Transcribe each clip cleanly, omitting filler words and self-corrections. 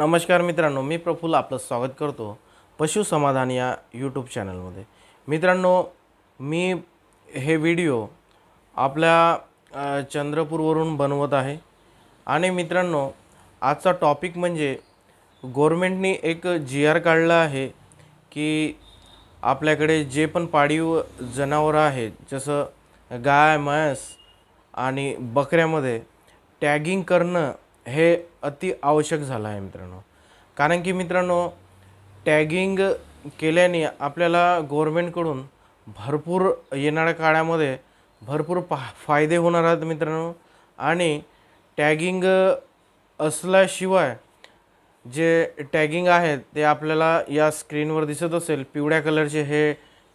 नमस्कार मित्रांनो, मी प्रफुल्ल आपलं स्वागत करतो पशु समाधान या यूट्यूब चॅनलमध्ये। मित्रांनो, मी हे व्हिडिओ आपल्या चंद्रपूरवरून बनवत आहे आणि मित्रांनो, आजचा टॉपिक म्हणजे गव्हर्नमेंटने एक जी.आर. काढला आहे की आपल्याकडे जे पण पाळीव जनावरं आहेत, जसं गाय, म्हैस आणि बकऱ्यामध्ये टॅगिंग करणं हे अति आवश्यक झालं आहे मित्रांनो। कारण की मित्रांनो, टॅगिंग केल्याने आपल्याला गव्हर्नमेंटकडून भरपूर येणाऱ्या काळामध्ये भरपूर फायदे होणार आहेत मित्रांनो। आणि टॅगिंग असल्याशिवाय जे टॅगिंग आहेत ते आपल्याला या स्क्रीनवर दिसत असेल, पिवळ्या कलरचे हे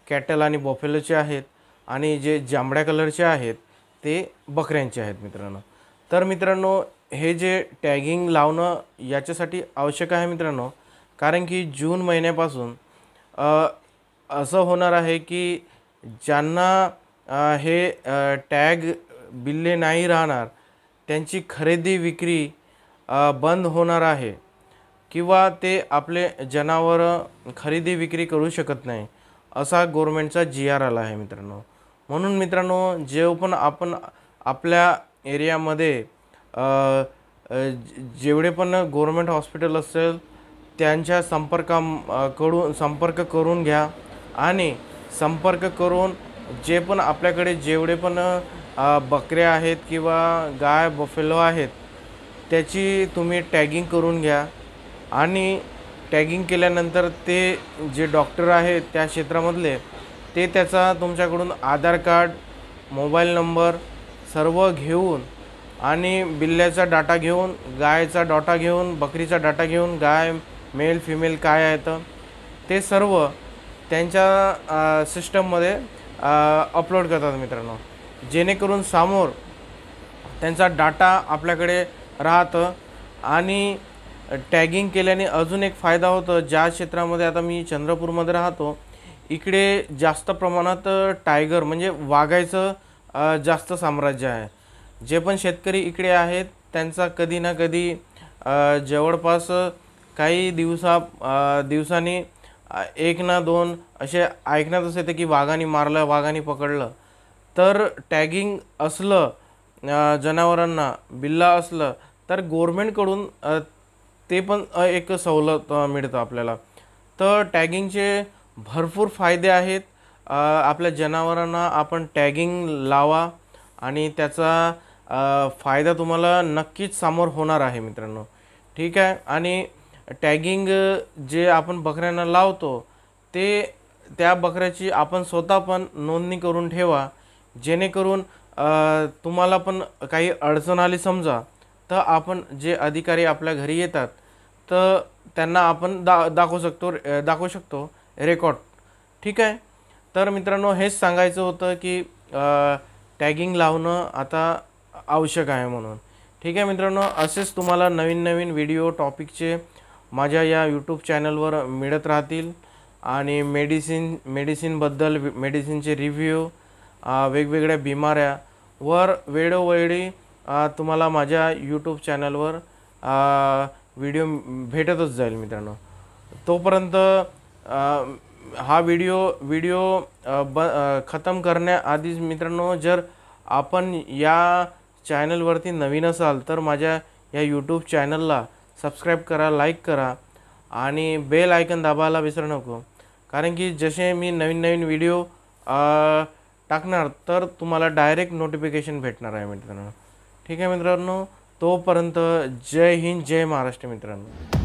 कॅटल आणि बफेलोचे आहेत आणि जे जांभळ्या कलरचे आहेत ते बकऱ्यांचे आहेत मित्रांनो। तर मित्रांनो, हे जे टॅगिंग लावणं याच्यासाठी आवश्यक आहे मित्रांनो, कारण की जून महिन्यापासून असं होणार आहे की ज्यांना हे टॅग बिल्ले नाही राहणार त्यांची खरेदी विक्री बंद होणार आहे किंवा ते आपले जनावरं खरेदी विक्री करू शकत नाही, असा गव्हर्नमेंटचा जी.आर. आला आहे मित्रांनो। म्हणून मित्रांनो, जे पण आपण आपल्या एरियामध्ये जेवढे पण गव्हर्नमेंट हॉस्पिटल असेल त्यांच्या संपर्क करून घ्या आणि संपर्क करून जे पण आपल्याकडे जेवढे पण बकऱ्या आहेत किंवा गाय बफेलो आहेत त्याची तुम्ही टॅगिंग करून घ्या। आणि टॅगिंग केल्यानंतर ते जे डॉक्टर आहेत त्या क्षेत्रामधले ते त्याचा तुमच्याकडून आधार कार्ड, मोबाईल नंबर सर्व घेऊन आणि बिल्ल्याचा डाटा घेऊन, गायचा डाटा घेऊन, बकरीचा डाटा घेऊन, गाय मेल फिमेल काय आहेत ते सर्व त्यांच्या सिस्टममध्ये अपलोड करतात मित्रांनो, जेणेकरून समोर त्यांचा डाटा आपल्याकडे राहतं। आणि टॅगिंग केल्याने अजून एक फायदा होतो, ज्या क्षेत्रामध्ये आता मी चंद्रपूरमध्ये राहतो इकडे जास्त प्रमाणात टायगर म्हणजे वाघाचं जास्त साम्राज्य आहे। जे पण शेतकरी इकडे आहेत त्यांचा कधी ना कधी जवळपास काही दिवसांनी एक ना दोन असे ऐकण्यात येते की वाघाने मारलं, वाघाने पकडलं। तर टॅगिंग असलं जनावरांना, बिल्ला असलं तर गव्हर्नमेंटकडून ते पण एक सवलत मिळतं आपल्याला। तर टॅगिंगचे भरपूर फायदे आहेत। आपल्या जनावरांना आपण टॅगिंग लावा आणि त्याचा फायदा तुम्हाला नक्कीच समोर होणार आहे मित्रांनो, ठीक आहे। आणि टॅगिंग जे आपण बकऱ्यांना लावतो ते त्या बकऱ्याची आपण स्वतः पण नोंदणी करून ठेवा, जेणेकरून तुम्हाला पण काही अडचण आली समजा तर आपण जे अधिकारी आपल्या घरी येतात तर त्यांना आपण दाखवू शकतो रेकॉर्ड, ठीक आहे। तर मित्रांनो, हेच सांगायचं होतं की टॅगिंग लावणं आता आवश्यक आहे म्हणून, ठीक आहे मित्रांनो। असेच तुम्हाला नवीन नवीन व्हिडिओ टॉपिकचे माझ्या या यूट्यूब चॅनलवर मिळत राहतील। आणि मेडिसिनबद्दल, मेडिसिनचे रिव्ह्यू, वेगवेगळ्या बिमाऱ्यावर वेळोवेळी तुम्हाला माझ्या यूट्यूब चॅनलवर व्हिडिओ भेटतच जाईल मित्रांनो। तोपर्यंत हा व्हिडिओ खतम करण्याआधीच मित्रांनो, जर आपण या चॅनलवरती नवीन असाल तर माझ्या या यूट्यूब चॅनलला सबस्क्राईब करा, लाईक करा आणि बेल आयकन दाबायला विसरू नको, कारण की जसे मी नवीन व्हिडिओ टाकणार तर तुम्हाला डायरेक्ट नोटिफिकेशन भेटणार आहे मित्रांनो, ठीक आहे मित्रांनो। तोपर्यंत जय हिंद, जय महाराष्ट्र मित्रांनो।